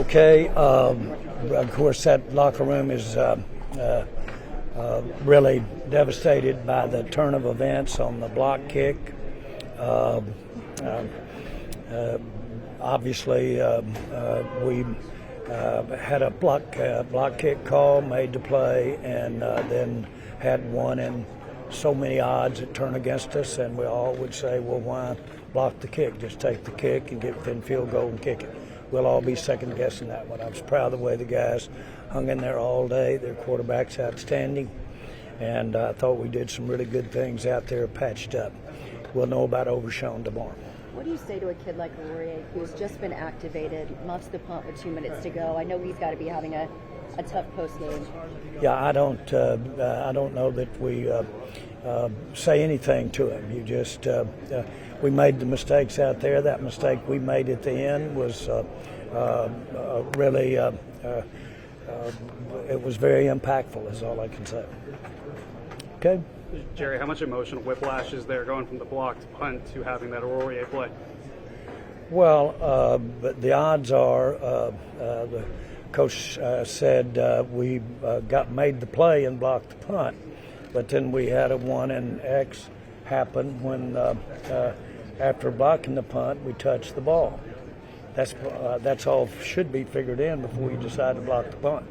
Okay. Of course, that locker room is really devastated by the turn of events on the block kick. Obviously, we had a block kick call, made the play, and then had one in so many odds that turn against us, and we all would say, well, why block the kick? Just take the kick and get within field goal and kick it. We'll all be second-guessing that one. I was proud of the way the guys hung in there all day. Their quarterback's outstanding, and I thought we did some really good things out there, patched up. We'll know about Overshown tomorrow. What do you say to a kid like Laurier who's just been activated, muffs the punt with 2 minutes to go? I know he's got to be having a tough post game. Yeah, I don't know that we say anything to him. You just we made the mistakes out there. That mistake we made at the end was really it was very impactful. Is all I can say. Okay. Jerry, how much emotional whiplash is there going from the blocked punt to having that Laurier play? Well, but the odds are the coach said we made the play and blocked the punt, but then we had a 1 and X happen when after blocking the punt we touched the ball. That's all should be figured in before you decide to block the punt.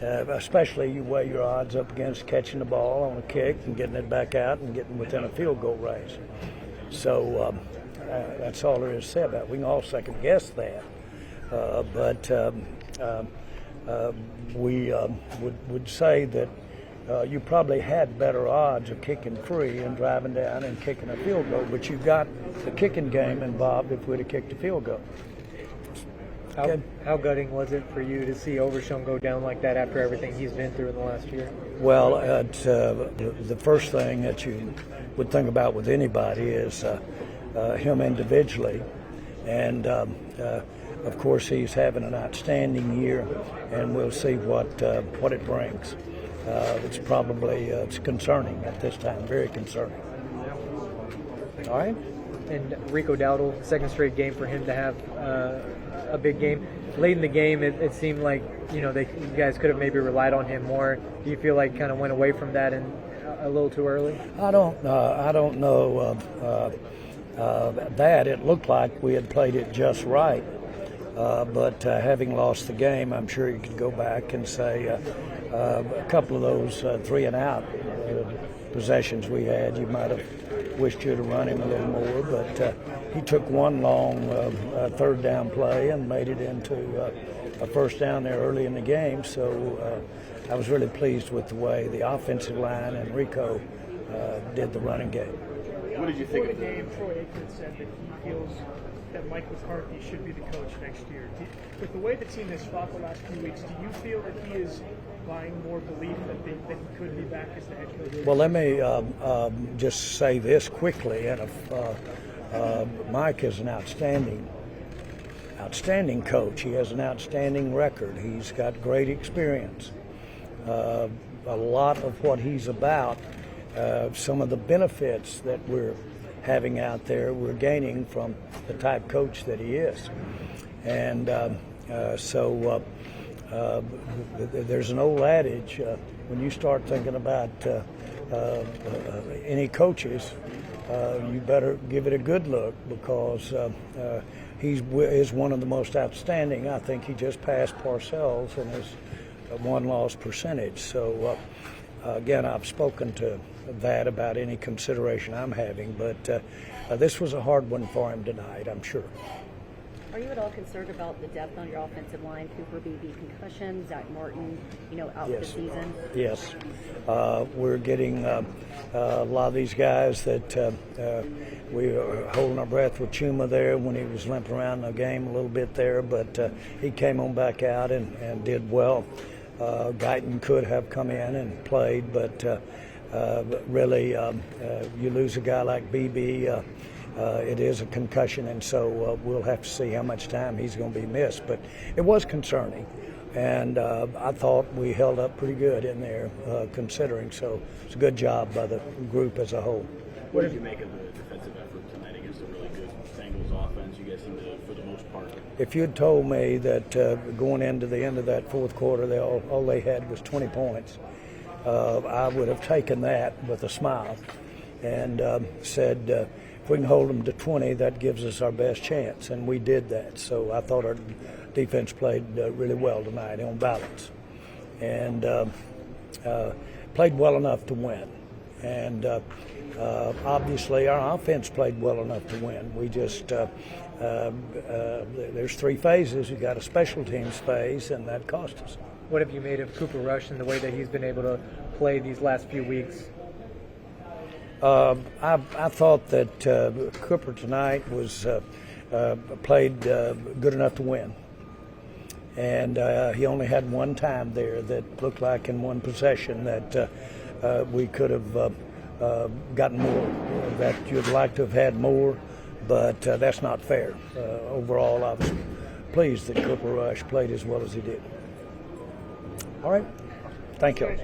Especially you weigh your odds up against catching the ball on a kick and getting it back out and getting within a field goal range. So that's all there is to say about it. We can all second guess that, but we would say that you probably had better odds of kicking free and driving down and kicking a field goal, but you got the kicking game involved if we'd have kicked a field goal. How gutting was it for you to see Overshown go down like that after everything he's been through in the last year? Well, the first thing that you would think about with anybody is him individually. And, of course, he's having an outstanding year, and we'll see what it brings. It's probably it's concerning at this time, very concerning. All right. And Rico Dowdle, second straight game for him to have a big game. Late in the game, it seemed like you guys could have maybe relied on him more. Do you feel like kind of went away from that and a little too early? I don't know that. It looked like we had played it just right, but having lost the game, I'm sure you could go back and say a couple of those 3 and out possessions we had, you might have wished you'd have run him a little more, but he took one long third down play and made it into a first down there early in the game. So I was really pleased with the way the offensive line and Rico did the running game. What did you think of the game? Troy Aikman said that he feels that Mike McCarthy should be the coach next year. With the way the team has fought the last few weeks, do you feel that he is buying more belief that he could be back as the head coach? Well, let me just say this quickly. And Mike is an outstanding coach. He has an outstanding record. He's got great experience. A lot of what he's about, some of the benefits that we're having out there, we're gaining from the type coach that he is. And so there's an old adage, when you start thinking about any coaches, you better give it a good look, because he is one of the most outstanding. I think he just passed Parcells in his one-loss percentage. So again, I've spoken to that about any consideration I'm having, but this was a hard one for him tonight, I'm sure. Are you at all concerned about the depth on your offensive line? Cooper Beebe concussion, Zach Martin, out for the season? Yes. We're getting a lot of these guys that we were holding our breath with Chuma there when he was limping around the game a little bit there, but he came on back out and did well. Guyton could have come in and played, but really you lose a guy like Beebe, it is a concussion, and so we'll have to see how much time he's going to be missed. But it was concerning, and I thought we held up pretty good in there considering. So it's a good job by the group as a whole. What did you make of the defensive effort tonight against a really good Bengals offense? You guys seem to, for the most part, if you'd told me that going into the end of that fourth quarter, all they had was 20 points, I would have taken that with a smile and said, if we can hold them to 20, that gives us our best chance, and we did that. So I thought our defense played really well tonight on balance, and played well enough to win. And obviously our offense played well enough to win. We just there's three phases. You got a special teams phase, and that cost us. What have you made of Cooper Rush and the way that he's been able to play these last few weeks? I thought that Cooper tonight was played good enough to win, and he only had one time there that looked like in one possession that we could have gotten more. That you'd like to have had more, but that's not fair. Overall, I was pleased that Cooper Rush played as well as he did. All right, thank you.